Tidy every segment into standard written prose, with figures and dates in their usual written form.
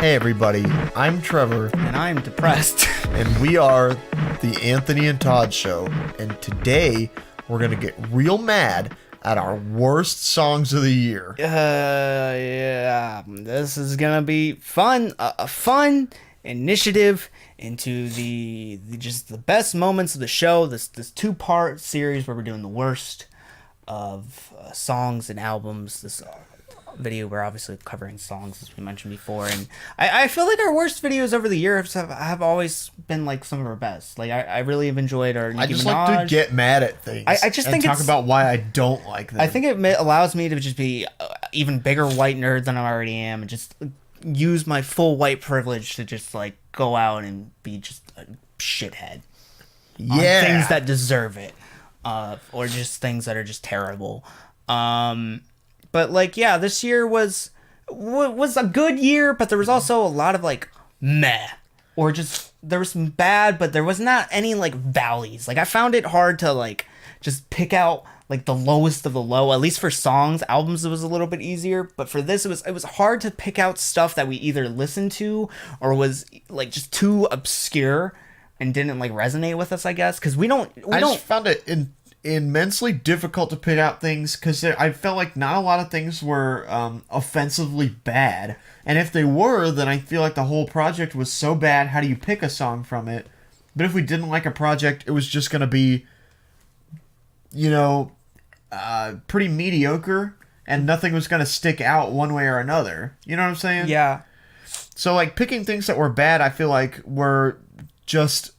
Hey everybody, I'm Trevor. And I'm depressed. And we are the Anthony and Todd Show. And today, we're going to get real mad at our worst songs of the year. Yeah. This is going to be fun. A fun initiative into the best moments of the show. This two-part series where we're doing the worst of songs and albums. This video, we're obviously covering songs as we mentioned before, and I feel like our worst videos over the years have always been like some of our best. Like I really have enjoyed our Nicki I just Minaj. like to get mad at things. I just and think talk about why I don't like them. I think it allows me to just be even bigger white nerd than I already am, and just use my full white privilege to just like go out and be just a shithead. On things that deserve it, or just things that are just terrible. But like, yeah, this year was a good year, but there was also a lot of like meh, or just there was some bad, but there was not any like valleys. Like I found it hard to like just pick out like the lowest of the low. At least for songs, albums it was a little bit easier, but for this it was hard to pick out stuff that we either listened to or was like just too obscure and didn't like resonate with us. I guess because we don't. I just found it immensely difficult to pick out things because I felt like not a lot of things were offensively bad, and if they were, then I feel like the whole project was so bad. How do you pick a song from it? But if we didn't like a project, it was just gonna be, pretty mediocre, and nothing was gonna stick out one way or another. You know what I'm saying? Yeah. So like picking things that were bad, I feel like were just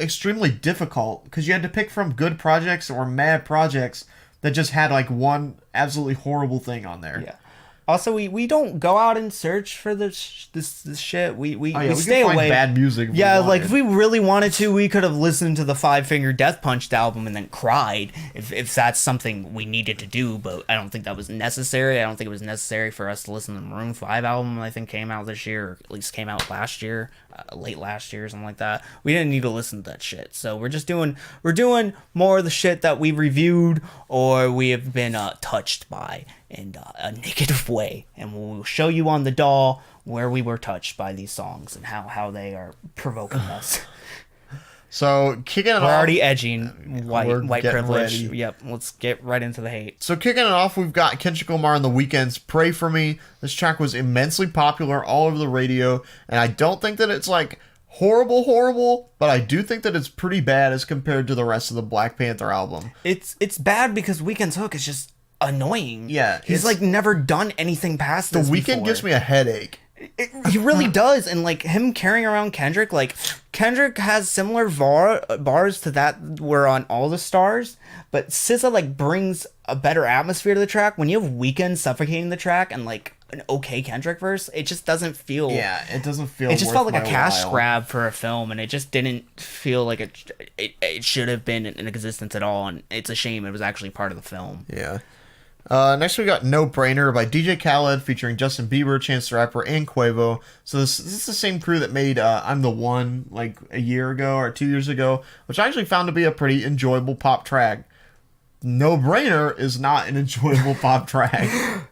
extremely difficult because you had to pick from good projects or mad projects that just had like one absolutely horrible thing on there. Yeah. Also, we don't go out and search for this shit. We stay can find away. Bad music. Yeah, like if we really wanted to, we could have listened to the Five Finger Death Punch album and then cried if that's something we needed to do. But I don't think that was necessary. I don't think it was necessary for us to listen to the Maroon 5 album. I think came out this year, or at least came out last year, late last year or something like that. We didn't need to listen to that shit. So we're doing more of the shit that we reviewed or we have been touched by in a negative way, and we'll show you on the doll where we were touched by these songs and how they are provoking us. So kicking it off, we're already edging white privilege. Ready. Yep, let's get right into the hate. So kicking it off, we've got Kendrick Lamar and The Weeknd's "Pray for Me." This track was immensely popular all over the radio, and I don't think that it's like horrible, but I do think that it's pretty bad as compared to the rest of the Black Panther album. It's bad because Weeknd's hook is just annoying. Yeah, he's like never done anything past this. The Weeknd gives me a headache. He really does, and like him carrying around Kendrick, like Kendrick has similar bars to that were on All the Stars, but SZA like brings a better atmosphere to the track. When you have Weeknd suffocating the track and like an okay Kendrick verse, it just doesn't feel. Yeah, it doesn't feel. It just felt like a cash grab for a film, and it just didn't feel like it should have been in existence at all. And it's a shame it was actually part of the film. Yeah. Next we got No Brainer by DJ Khaled featuring Justin Bieber, Chance the Rapper, and Quavo. So this is the same crew that made I'm the One like a year ago or 2 years ago, which I actually found to be a pretty enjoyable pop track. No Brainer is not an enjoyable pop track.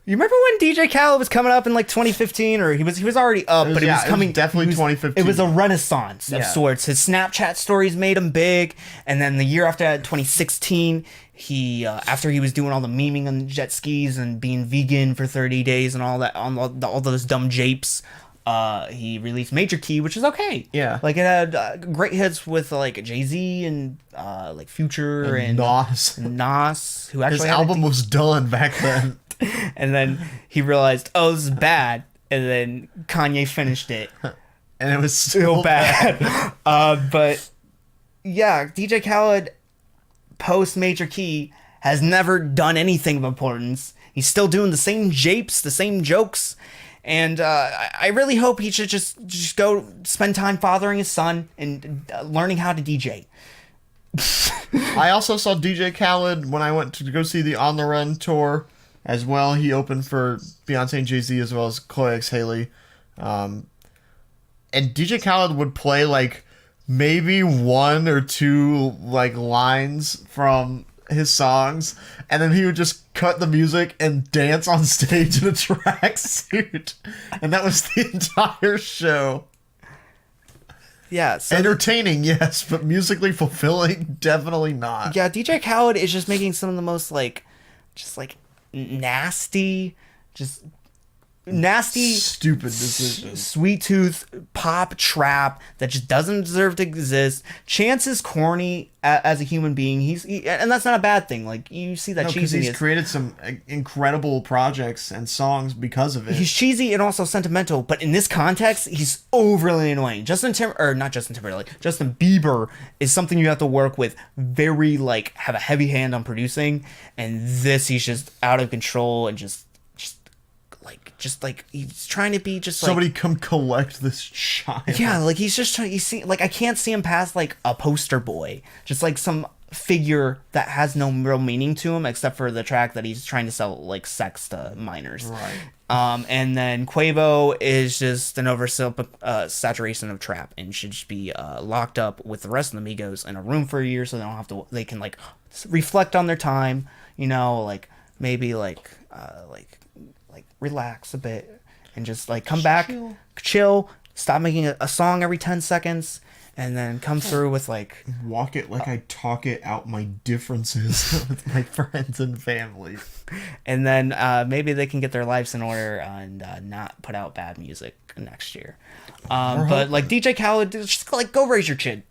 You remember when DJ Khaled was coming up in like 2015, or he was already up, but he was coming. Definitely 2015. It was a renaissance of sorts. His Snapchat stories made him big, and then the year after that, 2016, he after he was doing all the memeing on jet skis and being vegan for 30 days and all that on all those dumb japes. He released Major Key, which is okay. Yeah, like it had great hits with like Jay-Z and like Future and Nas. Who actually his album was done back then. And then he realized, oh, this is bad, and then Kanye finished it, and it was still bad. But yeah, DJ Khaled post Major Key has never done anything of importance. He's still doing the same japes, the same jokes. And I really hope he should just go spend time fathering his son and learning how to DJ. I also saw DJ Khaled when I went to go see the On the Run tour as well. He opened for Beyonce and Jay-Z as well as Chloe X Haley. And DJ Khaled would play like maybe one or two like lines from his songs, and then he would just cut the music and dance on stage in a tracksuit, and that was the entire show. Yeah, so entertaining, yes, but musically fulfilling, definitely not. Yeah, DJ Khaled is just making some of the most nasty, stupid decisions. Sweet tooth pop trap that just doesn't deserve to exist. Chance is corny as a human being. And that's not a bad thing. Like, you see that cheesy. He's created some incredible projects and songs because of it. He's cheesy and also sentimental, but in this context, he's overly annoying. Justin Bieber is something you have to work with. Very have a heavy hand on producing, and this he's just out of control and just he's trying to be just somebody come collect this child. Yeah, he's just trying. You see, I can't see him past a poster boy, just some figure that has no real meaning to him except for the track that he's trying to sell sex to minors. Right. And then Quavo is just an saturation of trap and should just be locked up with the rest of the Migos in a room for a year so they can reflect on their time. Maybe relax a bit and just come back, chill, stop making a song every 10 seconds, and then come through with walk it like I talk it out my differences with my friends and family. And then maybe they can get their lives in order and not put out bad music next year. But DJ Khaled, just go raise your kid.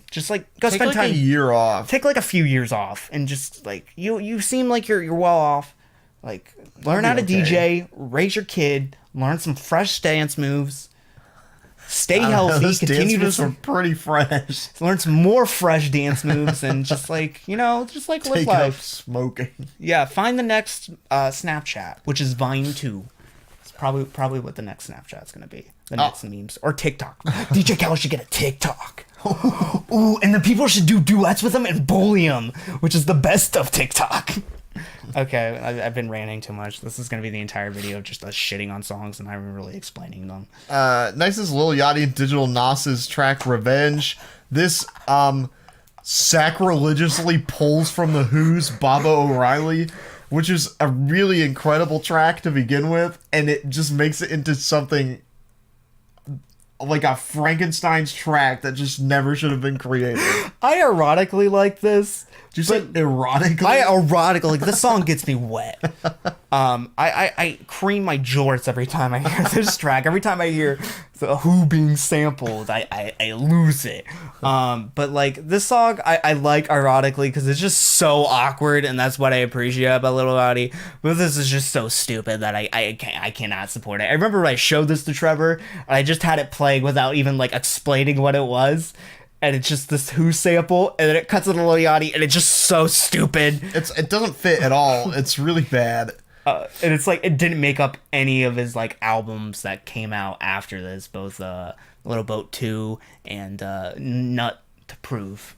Just go spend time. Take a year off. Take a few years off and just you seem like you're well off. Learn how to DJ, raise your kid, learn some fresh dance moves, stay healthy, those continue dance to moves are pretty fresh. Learn some more fresh dance moves, and just live Take life. up smoking. Yeah, find the next Snapchat, which is Vine 2. It's probably what the next Snapchat's gonna be. The next memes or TikTok. DJ Khaled should get a TikTok. Ooh, and then people should do duets with him and bully him, which is the best of TikTok. Okay, I've been ranting too much. This is going to be the entire video of just us shitting on songs and not even really explaining them. Next is Lil Yachty and Digital Nas's track Revenge. This sacrilegiously pulls from The Who's Baba O'Reilly, which is a really incredible track to begin with, and it just makes it into something like a Frankenstein's track that just never should have been created. I ironically like this. Did you say erotically? This song gets me wet. I cream my jorts every time I hear this track. Every time I hear the Who being sampled, I lose it. But this song I like ironically because it's just so awkward, and that's what I appreciate about Lil Yachty. But this is just so stupid that I cannot support it. I remember when I showed this to Trevor, and I just had it playing without even explaining what it was. And it's just this Who sample, and then it cuts to Lil Yachty, and it's just so stupid. It doesn't fit at all. It's really bad. And it's it didn't make up any of his albums that came out after this, both Little Boat 2 and Nut to Prove.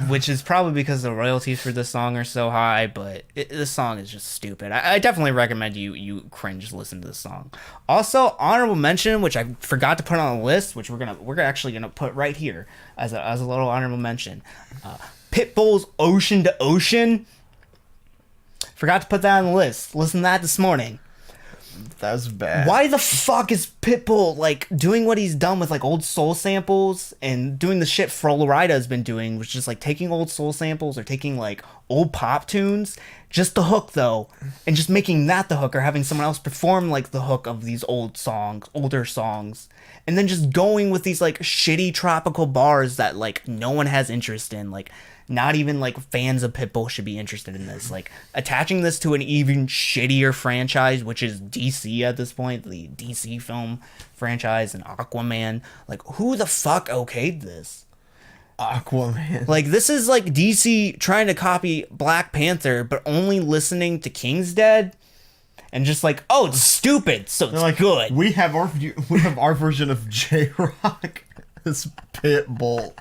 Which is probably because the royalties for this song are so high, but this song is just stupid. I definitely recommend you cringe listen to this song. Also, honorable mention, which I forgot to put on the list, which we're actually gonna put right here as a little honorable mention. Pitbull's Ocean to Ocean. Forgot to put that on the list. Listen to that this morning. That was bad. Why the fuck is Pitbull doing what he's done with old soul samples and doing the shit Flo Rida has been doing, which is taking old soul samples or taking old pop tunes, just the hook though, and just making that the hook, or having someone else perform the hook of these older songs, and then just going with these shitty tropical bars that no one has interest in, not even fans of Pitbull should be interested in this. Attaching this to an even shittier franchise, which is DC at this point, the DC film franchise and Aquaman. Who the fuck okayed this? Aquaman. This is DC trying to copy Black Panther, but only listening to King's Dead. And just oh, it's stupid, so it's good. We have our version of J-Rock as Pitbull.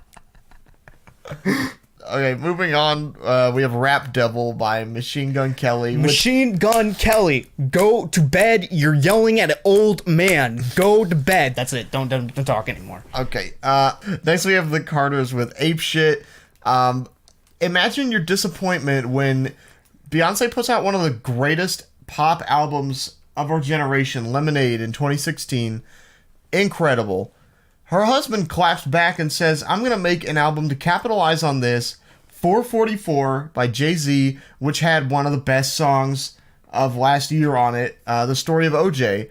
Okay, moving on. We have Rap Devil by Machine Gun Kelly. Machine Gun Kelly, go to bed. You're yelling at an old man. Go to bed. That's it. Don't talk anymore. Okay. Next we have the Carters with APESHIT. imagine your disappointment when Beyonce puts out one of the greatest pop albums of our generation, Lemonade, in 2016. Incredible. Her husband claps back and says, I'm going to make an album to capitalize on this, 444 by Jay-Z, which had one of the best songs of last year on it, The Story of OJ.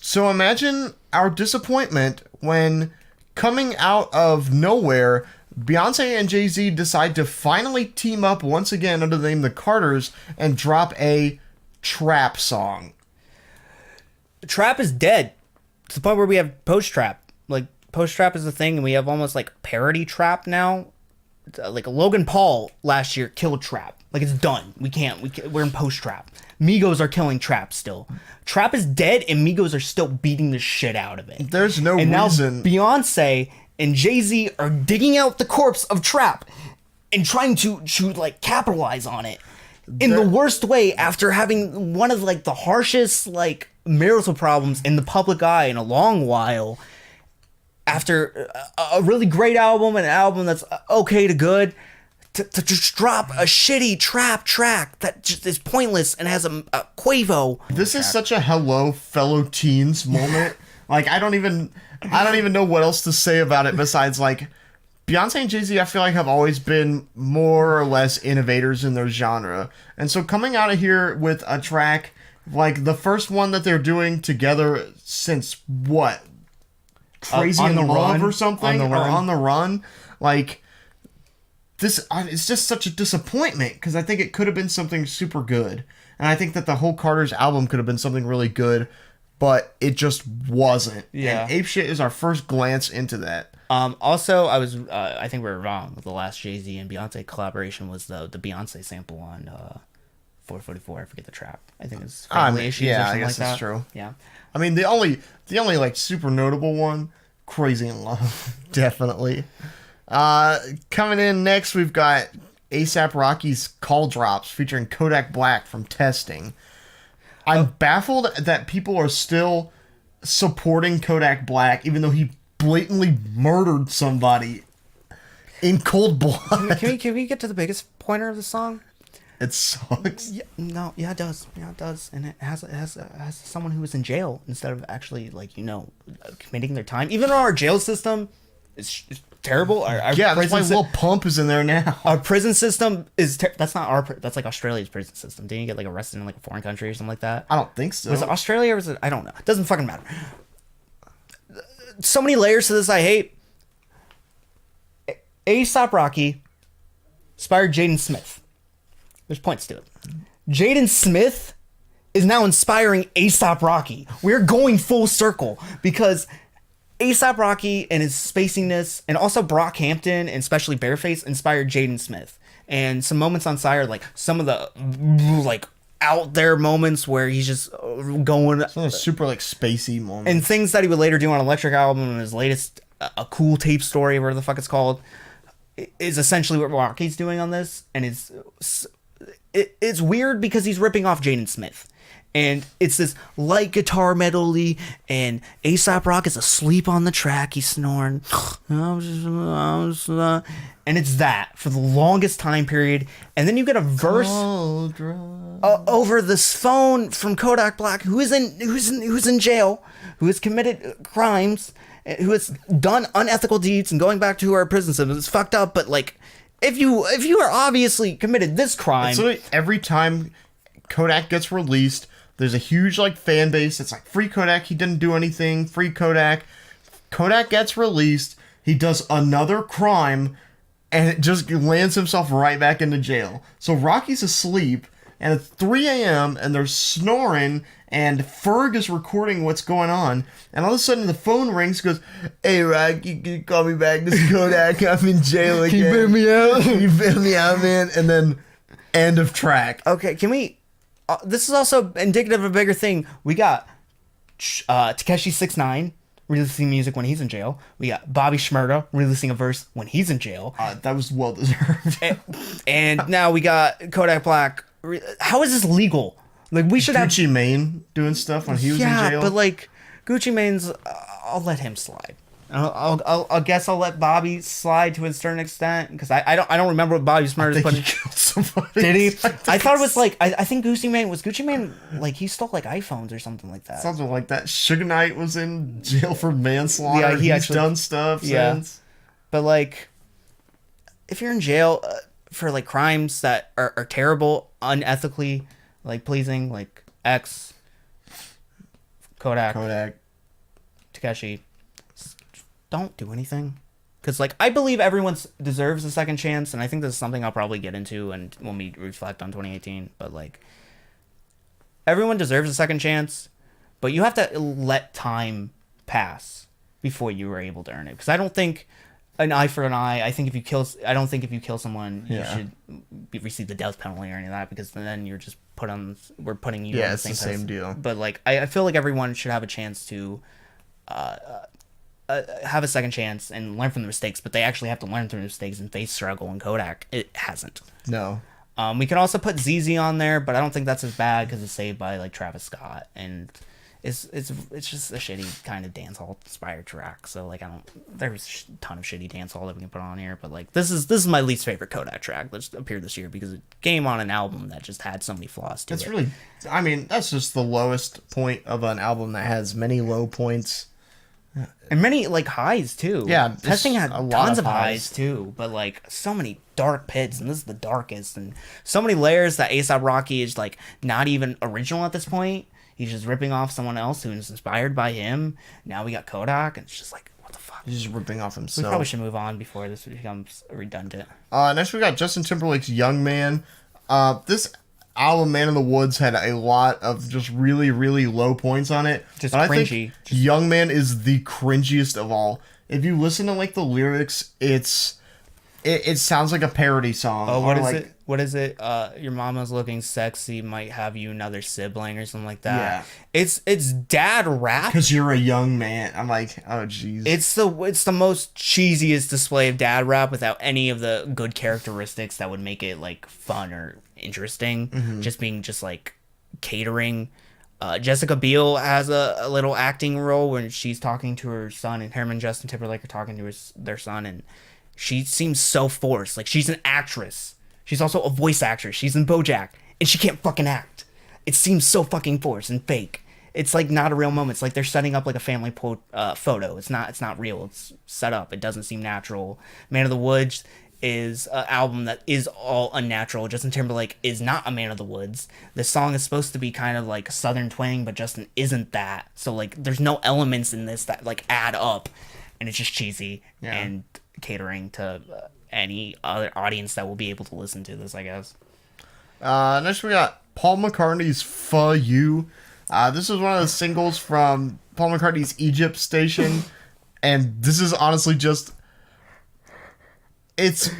So imagine our disappointment when, coming out of nowhere, Beyonce and Jay-Z decide to finally team up once again under the name The Carters and drop a trap song. Trap is dead. To the point where we have post-trap. Like, post-trap is a thing, and we have almost, like, parody trap now. Like, Logan Paul last year killed trap. Like, it's done. We're in post-trap. Migos are killing trap still. Trap is dead, and Migos are still beating the shit out of it. There's no reason. Now Beyonce and Jay-Z are digging out the corpse of trap and trying to like, capitalize on it in the worst way after having one of, like, the harshest, like, marital problems in the public eye in a long while. After a really great album, and an album that's okay to good, to just drop a shitty trap track that just is pointless and has a Quavo. This is such a hello fellow teens moment. Like, I don't even know what else to say about it besides, like, Beyonce and Jay-Z, I feel like, have always been more or less innovators in their genre. And so coming out of here with a track like the first one that they're doing together since what? Crazy in Love or something? Or On the Run? Like, this, it's just such a disappointment because I think it could have been something super good. And I think that the whole Carter's album could have been something really good, but it just wasn't. Yeah. And APESHIT is our first glance into that. Also, I think we were wrong. The last Jay-Z and Beyonce collaboration was the Beyonce sample on 444. I forget the track. I think it's Family Issues or something like that. That's true. Yeah. I mean, the only like super notable one, Crazy in Love, definitely. Coming in next, we've got A$AP Rocky's CALLDROPS featuring Kodak Black from Testing. I'm baffled that people are still supporting Kodak Black, even though he blatantly murdered somebody in cold blood. Can we get to the biggest pointer of the song? It sucks. Yeah, no, yeah, it does. Yeah, it does. And it has someone who was in jail instead of actually, like, committing their time. Even though our jail system is terrible. Yeah, that's why Lil Pump is in there now. Our prison system is that's not that's like Australia's prison system. Didn't you get, like, arrested in, like, a foreign country or something like that? I don't think so. Was it Australia or was it? I don't know. It doesn't fucking matter. So many layers to this I hate. A$AP Rocky inspired Jaden Smith. There's points to it. Jaden Smith is now inspiring A$AP Rocky. We're going full circle because A$AP Rocky and his spaciness, and also Brockhampton and especially Bareface, inspired Jaden Smith. And some moments on Sire, like some of the, like, out there moments where he's just going some super, like, spacey moments, and things that he would later do on Electric album and his latest A Cool Tape Story, whatever the fuck it's called, is essentially what Rocky's doing on this. And it's weird because he's ripping off Jaden Smith. And it's this light guitar medley, and A$AP Rock is asleep on the track. He's snoring. And it's that for the longest time period. And then you get a verse over this phone from Kodak Black, who's in jail, who has committed crimes, who has done unethical deeds, and going back to our prison system. It's fucked up, but, like, if you are obviously committed this crime, so every time Kodak gets released, there's a huge, like, fan base. It's like, free Kodak, he didn't do anything. Free Kodak. Kodak gets released. He does another crime, and it just lands himself right back into jail. So Rocky's asleep, and it's 3 a.m., and they're snoring, and Ferg is recording what's going on, and all of a sudden the phone rings, goes, "Hey, Rock, you can call me back. This is Kodak. I'm in jail again. Can you bail me out? Can you bail me out, man?" And then, end of track. Okay, can we... this is also indicative of a bigger thing. We got Takeshi 6ix9ine releasing music when he's in jail. We got Bobby Shmurda releasing a verse when he's in jail. That was well deserved. and now we got Kodak Black. How is this legal? Like, we should Gucci Mane doing stuff when he was in jail. Yeah, but, like, Gucci Mane's... I'll let him slide. I guess I'll let Bobby slide to a certain extent because I don't remember what Bobby Smurda put. He killed somebody. Did he? I thought it was like I think Gucci Mane like he stole like iPhones or something like that. Something like that. Suge Knight was in jail for manslaughter. Yeah, He's actually done stuff since. But like, if you're in jail for like crimes that are terrible, unethically like pleasing, like X, Kodak, Takeshi, don't do anything. Because like I believe everyone deserves a second chance, and I think this is something I'll probably get into and when we reflect on 2018. But like, everyone deserves a second chance, but you have to let time pass before you were able to earn it. Because I don't think an eye for an eye. I don't think if you kill someone, you should receive the death penalty or any of that. Because then you're just we're putting you. Yeah, on the it's the same deal. But like, I feel like everyone should have a chance to have a second chance and learn from the mistakes. But they actually have to learn through the mistakes and face struggle. And Kodak, it hasn't. No. We can also put ZZ on there, but I don't think that's as bad because it's saved by like Travis Scott, and it's just a shitty kind of dancehall inspired track. So like there's a ton of shitty dancehall that we can put on here, but like this is my least favorite Kodak track that's appeared this year because it came on an album that just had so many flaws to it. It's really, I mean, that's just the lowest point of an album that has many low points. And many like highs too. Yeah, Testing had tons of highs too, but like so many dark pits, and this is the darkest, and so many layers that A$AP Rocky is like not even original at this point. He's just ripping off someone else who is inspired by him. Now we got Kodak, and it's just like, what the fuck? He's just ripping off himself. We probably should move on before this becomes redundant. Next we got Justin Timberlake's Young Man. This album, Man in the Woods, had a lot of just really, really low points on it. Just but cringy. I think Young Man is the cringiest of all. If you listen to like the lyrics, it sounds like a parody song. Oh, what is like, it? What is it? Your mama's looking sexy, might have you another sibling or something like that. Yeah. It's dad rap. Because you're a young man. I'm like, oh jeez. It's the most cheesiest display of dad rap without any of the good characteristics that would make it like fun or interesting. Mm-hmm. Just being just like catering. Jessica Biel has a little acting role when she's talking to her son, and Herman Justin Timberlake are talking to their son, and she seems so forced. Like she's an actress. She's also a voice actress. She's in BoJack, and she can't fucking act. It seems so fucking forced and fake. It's like not a real moment. It's like they're setting up like a family photo. It's not real. It's set up. It doesn't seem natural. Man of the Woods is an album that is all unnatural. Justin Timberlake is not a Man of the Woods. The song is supposed to be kind of like a southern twang, but Justin isn't that. So like there's no elements in this that like add up, and it's just cheesy and catering to any other audience that will be able to listen to this, I guess. Next we got Paul McCartney's Fuh You. This is one of the singles from Paul McCartney's Egypt station, and this is honestly just, it's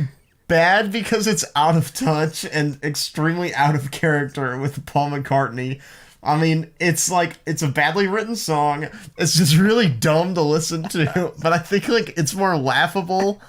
bad because it's out of touch and extremely out of character with Paul McCartney. I mean, it's like, it's a badly written song. It's just really dumb to listen to, but I think like it's more laughable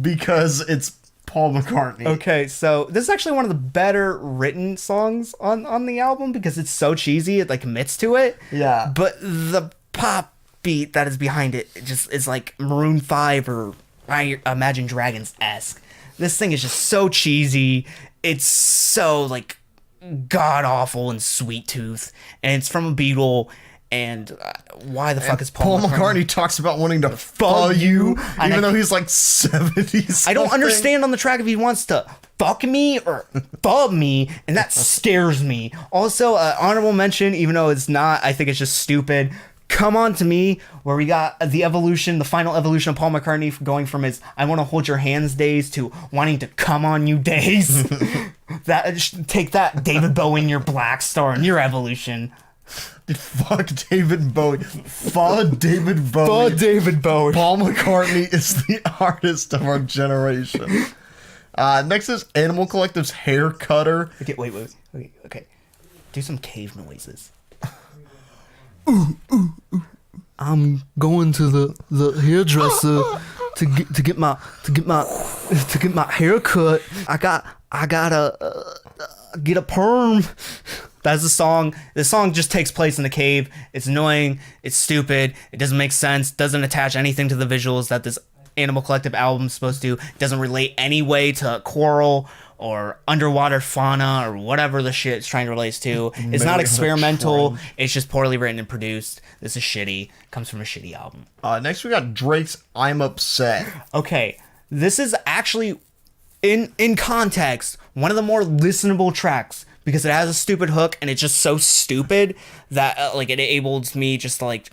because it's Paul McCartney. Okay, so this is actually one of the better written songs on the album because it's so cheesy, it like commits to it. Yeah. But the pop beat that is behind it just is like Maroon 5 or Imagine Dragons-esque. This thing is just so cheesy. It's so like god awful and sweet tooth, and it's from a Beatle. And why the fuck is Paul McCartney talks about wanting to fuck you, even though he's like 70. I don't understand on the track if he wants to fuck me or fuck me, and that scares me. Also, honorable mention, even though it's not, I think it's just stupid. Come On To Me, where we got the final evolution of Paul McCartney going from his I want to hold your hands days to wanting to come on you days. Take that, David Bowie, and your Black Star, and your evolution. Fuck David Bowie. Fuck David Bowie. Fuck David Bowie. Paul McCartney is the artist of our generation. Next is Animal Collective's Hair Cutter. Okay, wait. Okay. Do some cave noises. I'm going to the hairdresser to get my hair cut. I got get a perm. That's the song. The song just takes place in a cave. It's annoying. It's stupid. It doesn't make sense. Doesn't attach anything to the visuals that this Animal Collective album is supposed to. It doesn't relate any way to coral or underwater fauna or whatever the shit it's trying to relate to. It's not experimental. It's just poorly written and produced. This is shitty. Comes from a shitty album. Next we got Drake's I'm Upset. Okay, this is actually, in context, one of the more listenable tracks because it has a stupid hook and it's just so stupid that like it enables me just to, like,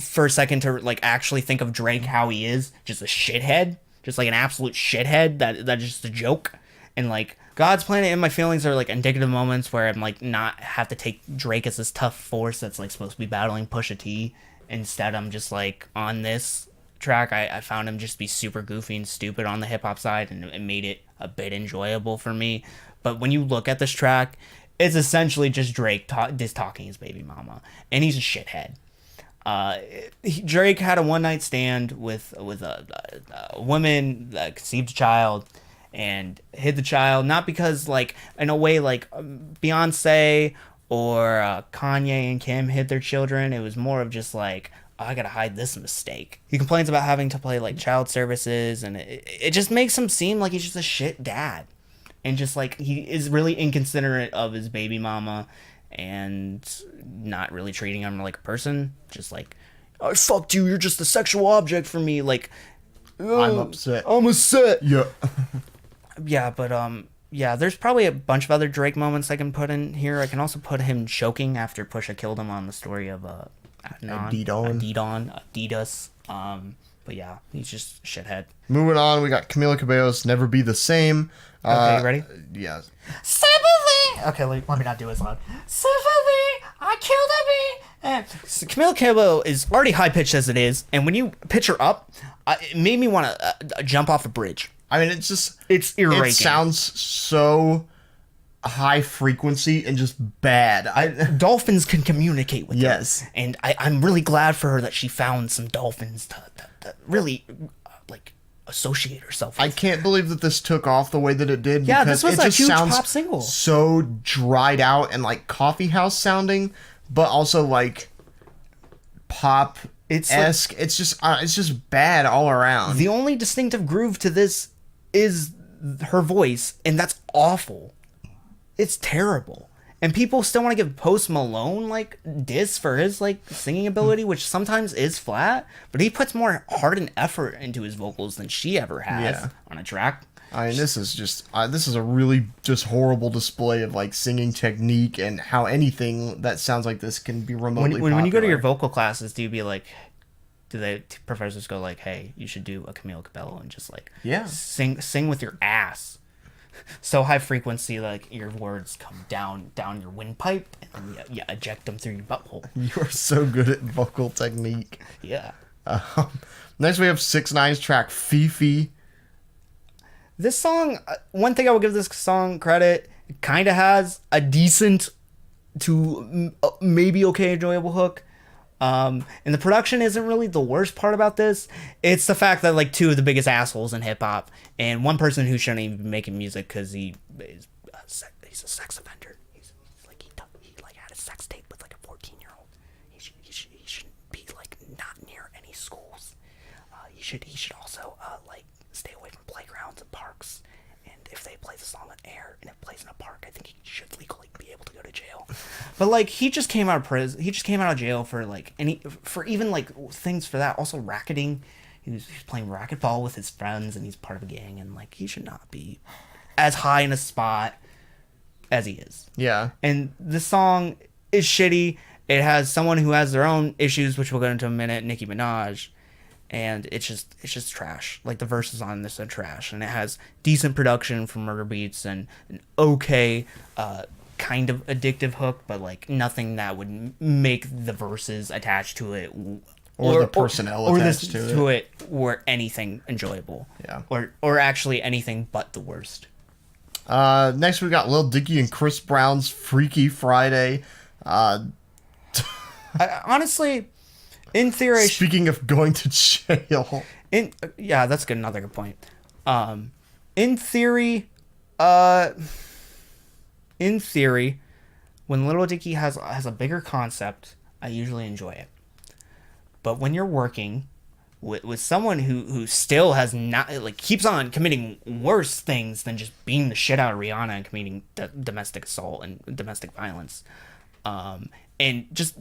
for a second to like actually think of Drake how he is, just a shithead, just like an absolute shithead that's just a joke. And like God's Planet and My Feelings are like indicative moments where I'm like not have to take Drake as this tough force that's like supposed to be battling Pusha T. Instead, I'm just like on this track, I found him just be super goofy and stupid on the hip hop side, and it made it a bit enjoyable for me. But when you look at this track, it's essentially just Drake talking his baby mama, and he's a shithead. Drake had a one night stand with a woman that conceived a child and hid the child, not because like in a way like Beyonce or Kanye and Kim hid their children. It was more of just like, oh, I gotta hide this mistake. He complains about having to play like child services, and it just makes him seem like he's just a shit dad, and just like he is really inconsiderate of his baby mama and not really treating him like a person. Just like, I fucked you, you're just a sexual object for me. Like, I'm upset. I'm upset. Yeah. Yeah, but yeah, there's probably a bunch of other Drake moments I can put in here. I can also put him choking after Pusha killed him on the story of Adidas. But yeah, he's just a shithead. Moving on, we got Camila Cabello's Never Be the Same. Okay, ready? Yeah. Sympathy! Okay, let me not do it as loud. Sympathy! I killed a bee! Camila Cabello is already high-pitched as it is, and when you pitch her up, it made me want to jump off a bridge. I mean, it's ear-raking. It sounds so high frequency and just bad. Dolphins can communicate with her. And I'm really glad for her that she found some dolphins to really like associate herself with. I can't believe that this took off the way that it did. Yeah, because this was it a just huge sounds pop single. So dried out and like coffee house sounding, but also like pop-esque. Like, it's just bad all around. The only distinctive groove to this is her voice, and that's awful. It's terrible. And people still want to give Post Malone like diss for his like singing ability, which sometimes is flat, but he puts more heart and effort into his vocals than she ever has on a track. I mean, this is a really just horrible display of like singing technique and how anything that sounds like this can be remotely when you go to your vocal classes, do the professors go like, hey, you should do a Camila Cabello and just like sing with your ass, so high frequency like your words come down your windpipe and then you eject them through your butthole. You are so good at vocal technique. Yeah. Next we have 6ix9ine's track FEFE. This song, one thing I will give this song credit, it kind of has a decent to maybe okay enjoyable hook. And the production isn't really the worst part about this. It's the fact that like two of the biggest assholes in hip hop, and one person who shouldn't even be making music because he's a sex offender. He's like he like had a sex tape with like a 14-year-old. He shouldn't be like not near any schools. He should also like stay away from playgrounds and parks. And if they play the song on air and it plays in a park, I think he should legally be able to go to jail. But like he just came out of prison. He just came out of jail for like even like things for that. Also racketing. He was playing racquetball with his friends, and he's part of a gang. And like he should not be as high in a spot as he is. Yeah. And this song is shitty. It has someone who has their own issues, which we'll get into in a minute, Nicki Minaj. And it's just trash. Like the verses on this are trash, and it has decent production from Murda Beatz and an okay kind of addictive hook, but like nothing that would make the verses attached to it or the personnel attached to it or anything enjoyable. Yeah. Or actually anything but the worst. Next we got Lil Dicky and Chris Brown's Freaky Friday. Honestly, in theory, speaking of going to jail, that's good. Another good point. In theory, in theory, when Little Dicky has a bigger concept, I usually enjoy it. But when you're working with someone who still has not, like, keeps on committing worse things than just beating the shit out of Rihanna and committing domestic assault and domestic violence, and just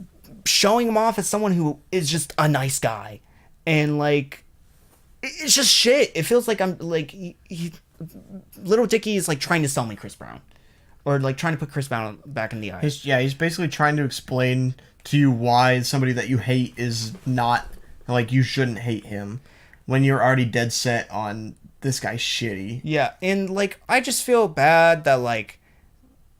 showing him off as someone who is just a nice guy, and like, it's just shit. It feels like I'm like Little Dicky is like trying to sell me Chris Brown, or like trying to put Chris Brown back in the eye. He's basically trying to explain to you why somebody that you hate is not, like, you shouldn't hate him when you're already dead set on this guy's shitty. Yeah, and like, I just feel bad that like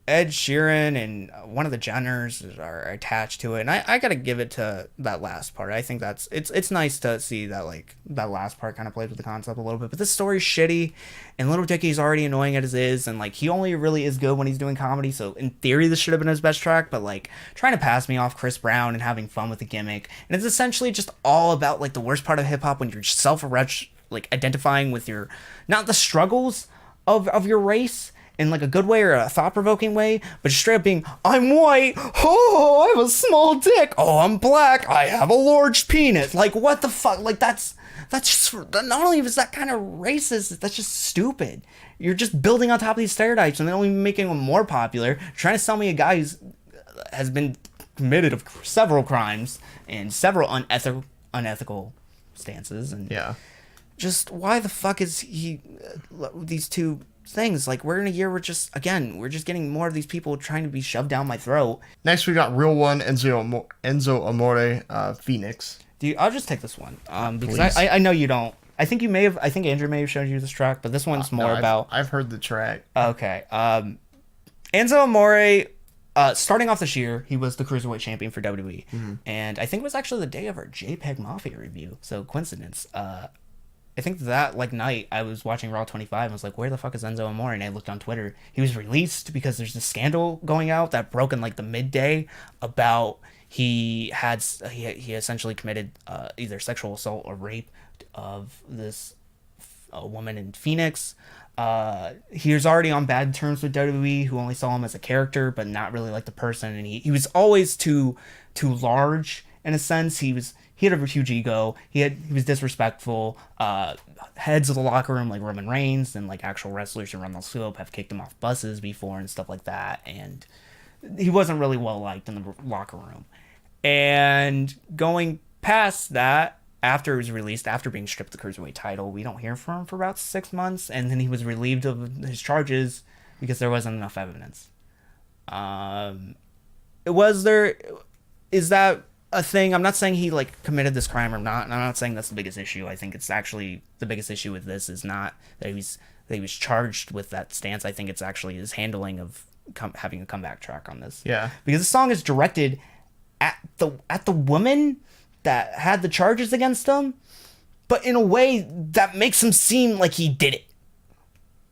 Ed Sheeran and one of the Jenners are attached to it, and I gotta give it to that last part. I think that's it's nice to see that, like, that last part kind of plays with the concept a little bit. But this story's shitty, and Little Dicky's already annoying as is, and like, he only really is good when he's doing comedy. So in theory, this should have been his best track. But like, trying to pass me off Chris Brown and having fun with the gimmick, and it's essentially just all about like the worst part of hip hop, when you're like identifying with your, not the struggles of your race in like a good way or a thought-provoking way, but just straight up being, I'm white, oh, I have a small dick, oh, I'm black, I have a large penis. Like, what the fuck? Like, that's just, not only is that kind of racist, that's just stupid. You're just building on top of these stereotypes and then only making them more popular, trying to sell me a guy who has been committed of several crimes and several unethical stances. And Yeah. just, why the fuck is he, these two things, like, we're in a year where just, again, we're just getting more of these people trying to be shoved down my throat. Next we got Real One, Enzo Amore, Phoenix. I'll just take this one, because I know you don't. I think Andrew may have shown you this track, but this one's more about. I've heard the track. Okay, Enzo Amore, starting off this year, he was the Cruiserweight champion for WWE, and I think it was actually the day of our JPEG Mafia review. So coincidence. I think that, like, night I was watching Raw 25 and was like, where the fuck is Enzo Amore? And I looked on Twitter. He was released because there's this scandal going out that broke in like the midday about he essentially committed either sexual assault or rape of this woman in Phoenix. He was already on bad terms with WWE, who only saw him as a character but not really like the person, and he was always too large in a sense. He had a huge ego. He was disrespectful. Heads of the locker room like Roman Reigns and like actual wrestlers around the scope have kicked him off buses before and stuff like that. And he wasn't really well liked in the locker room. And going past that, after he was released, after being stripped the Cruiserweight title, we don't hear from him for about 6 months. And then he was relieved of his charges because there wasn't enough evidence. Is that a thing? I'm not saying he like committed this crime or not, and I'm not saying that's the biggest issue. I think it's actually the biggest issue with this is not that he was charged with that stance. I think it's actually his handling of having a comeback track on this. Yeah, because the song is directed at the woman that had the charges against him, but in a way that makes him seem like he did it.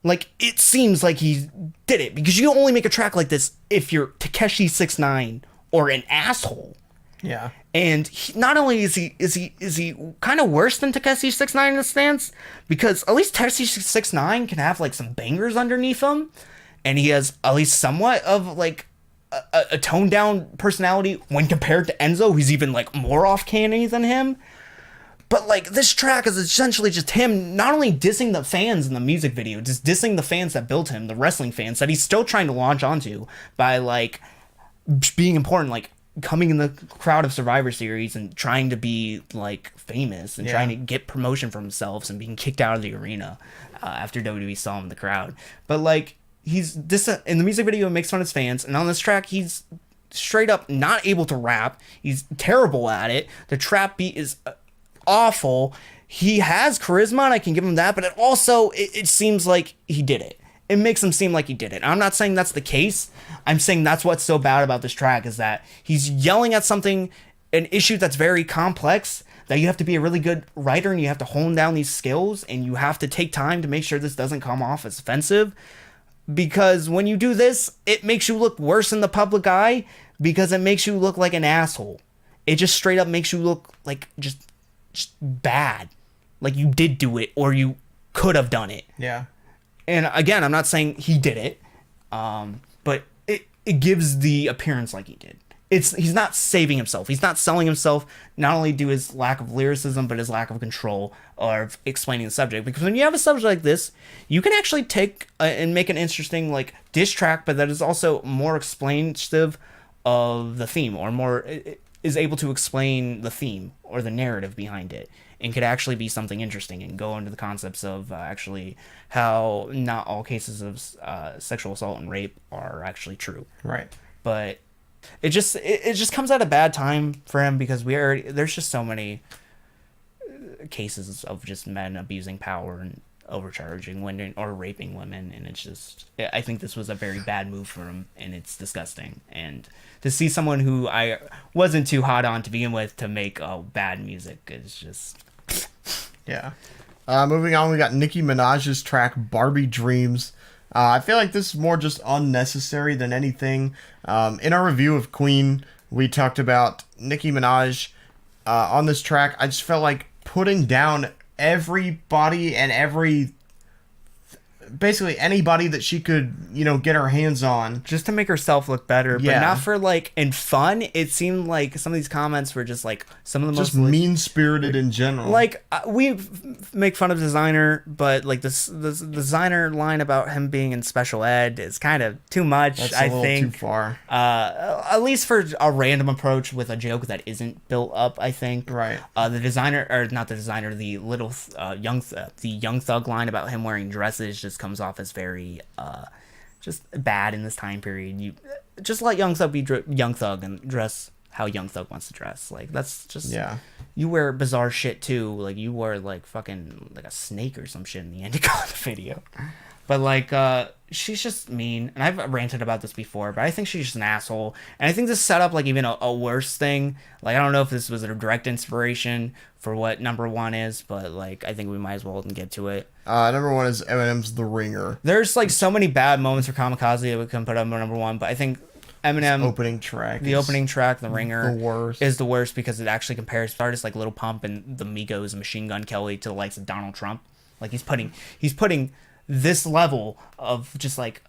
Like, it seems like he did it, because you only make a track like this if you're Tekashi 6ix9ine or an asshole. Yeah. And not only is he kind of worse than Tekashi 6ix9ine in this stance, because at least Tekashi 6ix9ine can have like some bangers underneath him, and he has at least somewhat of like a toned down personality when compared to Enzo, who's even like more off candy than him. But like, this track is essentially just him not only dissing the fans in the music video, just dissing the fans that built him, the wrestling fans that he's still trying to launch onto by like being important, like coming in the crowd of Survivor Series and trying to be like famous and trying to get promotion for himself and being kicked out of the arena after WWE saw him in the crowd. But like, he's in the music video, makes fun of his fans, and on this track he's straight up not able to rap. He's terrible at it. The trap beat is awful. He has charisma, and I can give him that, but it also it seems like he did it. It makes him seem like he did it. I'm not saying that's the case. I'm saying that's what's so bad about this track, is that he's yelling at something, an issue that's very complex, that you have to be a really good writer and you have to hone down these skills and you have to take time to make sure this doesn't come off as offensive. Because when you do this, it makes you look worse in the public eye, because it makes you look like an asshole. It just straight up makes you look like just bad. Like you did do it, or you could have done it. Yeah. And again, I'm not saying he did it, but it gives the appearance like he did. He's not saving himself. He's not selling himself, not only due to his lack of lyricism, but his lack of control of explaining the subject. Because when you have a subject like this, you can actually take and make an interesting like diss track, but that is also more explanative of the theme, or more is able to explain the theme or the narrative behind it, and could actually be something interesting and go into the concepts of actually how not all cases of sexual assault and rape are actually true. Right. But it just comes at a bad time for him, because there's just so many cases of just men abusing power and overcharging women or raping women, and it's just, I think this was a very bad move for him, and it's disgusting. And to see someone who I wasn't too hot on to begin with to make bad music is just yeah. Moving on, we got Nicki Minaj's track Barbie Dreams. I feel like this is more just unnecessary than anything. In our review of Queen, we talked about Nicki Minaj on this track. I just felt like putting down everybody and basically anybody that she could, get her hands on. just to make herself look better, Yeah. but not for like in fun. It seemed like some of these comments were just like some of the Just most mean-spirited in general. like we make fun of designer, but like this designer line about him being in special ed is kind of too much. That's I a little think too far. at least for a random approach with a joke that isn't built up. I think Right. the designer, or not the designer, the little young thug line about him wearing dresses just comes off as very just bad in this time period. You just let Young Thug be Young Thug and dress how Young Thug wants to dress. Like, that's just, Yeah. you wear bizarre shit too. Like, you wore like fucking like a snake or some shit in the end of the video. But like, she's just mean, and I've ranted about this before, but I think she's just an asshole. And I think this set up like even a worse thing. Like, I don't know if this was a direct inspiration for what number one is, but like, I think we might as well get to it. Number one is Eminem's The Ringer. There's like so many bad moments for Kamikaze that we can put up number one, but I think Eminem, Opening track. the opening track, The Ringer, the worst. is the worst, because it actually compares artists like Lil Pump and the Migos and Machine Gun Kelly to the likes of Donald Trump. Like, he's putting this level of just like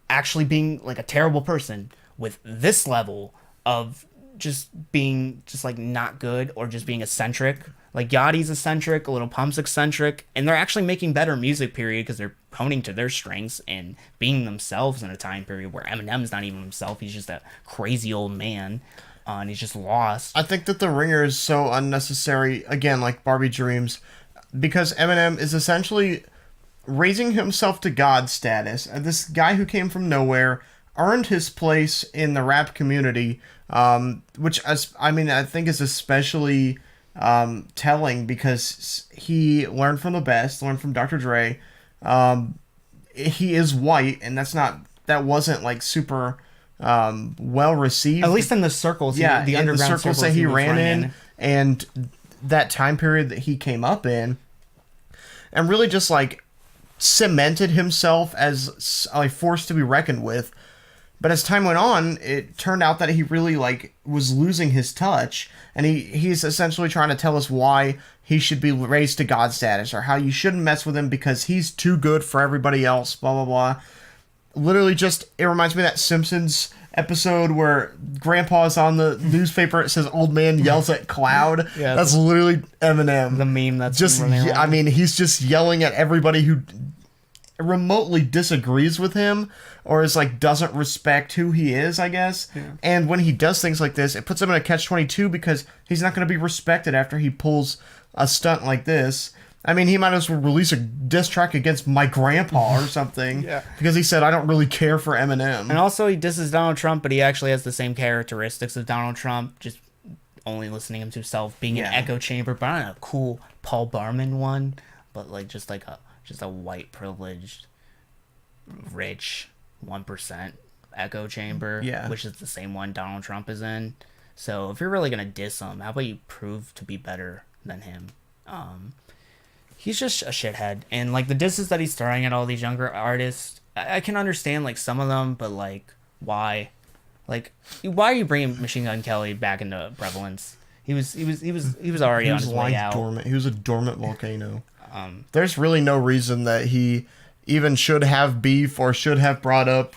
actually being like a terrible person with this level of just being just like not good, or just being eccentric. Like, Yachty's eccentric, Lil Pump's eccentric, and they're actually making better music, period, because they're honing to their strengths and being themselves in a time period where Eminem's not even himself. He's just a crazy old man, and he's just lost. I think that The Ringer is so unnecessary, again, like Barbie Dreams, because Eminem is essentially raising himself to God status. This guy who came from nowhere earned his place in the rap community, which, I think is especially telling, because he learned from the best, learned from Dr. Dre. He is white, and that wasn't like super well received. At least in the circles, the underground circles circles that he was ran running in, and that time period that he came up in, and really just like cemented himself as a force to be reckoned with. But as time went on, it turned out that he really like was losing his touch, and he's essentially trying to tell us why he should be raised to God status, or how you shouldn't mess with him because he's too good for everybody else, blah, blah, blah. Literally just, it reminds me of that Simpsons episode where Grandpa's on the newspaper, it says old man yells at cloud. Yeah, that's literally Eminem. the meme that's Just, running around. I mean, he's just yelling at everybody who remotely disagrees with him, or is like doesn't respect who he is, I guess. Yeah. And when he does things like this, it puts him in a catch-22, because he's not going to be respected after he pulls a stunt like this. I mean, he might as well release a diss track against my grandpa or something. Yeah. Because he said, I don't really care for Eminem. And also, he disses Donald Trump, but he actually has the same characteristics of Donald Trump, just only listening to himself, being an echo chamber, but not a cool Paul Barman one, but like just a white privileged, rich 1% echo chamber, which is the same one Donald Trump is in. So if you're really gonna diss him, how about you prove to be better than him? He's just a shithead, and like the disses that he's throwing at all these younger artists, I can understand like some of them, but like why? Like, why are you bringing Machine Gun Kelly back into prevalence? He was already on his way out. Dormant. He was a dormant volcano. There's really no reason that he even should have beef or should have brought up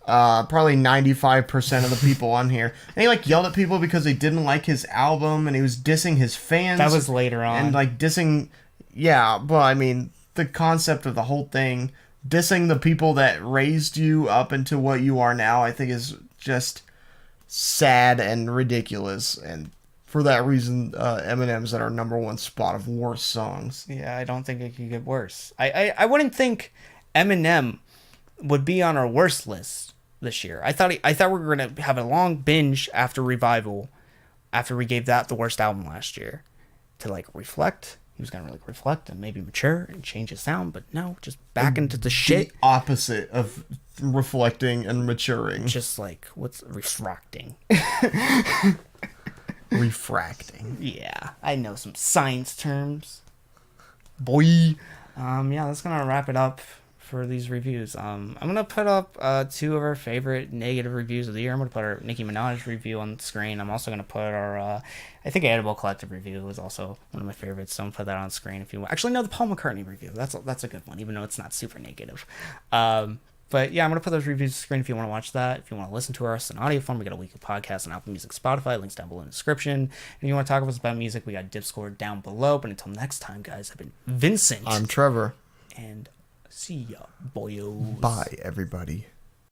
probably 95% of the people on here. And he like yelled at people because they didn't like his album, and he was dissing his fans. That was later on. And like dissing, yeah, but I mean, the concept of the whole thing, dissing the people that raised you up into what you are now, I think is just sad and ridiculous. And for that reason, Eminem's at our number one spot of worst songs. Yeah, I don't think it could get worse. I wouldn't think Eminem would be on our worst list this year. I thought we were gonna have a long binge after Revival, after we gave that the worst album last year, to like reflect. He was gonna like reflect and maybe mature and change his sound, but no, just back into the shit. The opposite of reflecting and maturing. Just like what's refracting? Refracting. Yeah, I know some science terms. Boy. Yeah, that's gonna wrap it up for these reviews. I'm gonna put up 2 of our favorite negative reviews of the year. I'm gonna put our Nicki Minaj review on the screen. I'm also gonna put our I think Edible Collective review was also one of my favorites, so I'm gonna put that on screen if you want. Actually, no, the Paul McCartney review. That's a good one, even though it's not super negative. But yeah, I'm going to put those reviews on the screen if you want to watch that. If you want to listen to us in audio form, we got a weekly podcast on Apple Music, Spotify. Links down below in the description. If you want to talk with us about music, we got Discord down below. But until next time, guys, I've been Vincent. I'm Trevor. And see ya, boyos. Bye, everybody.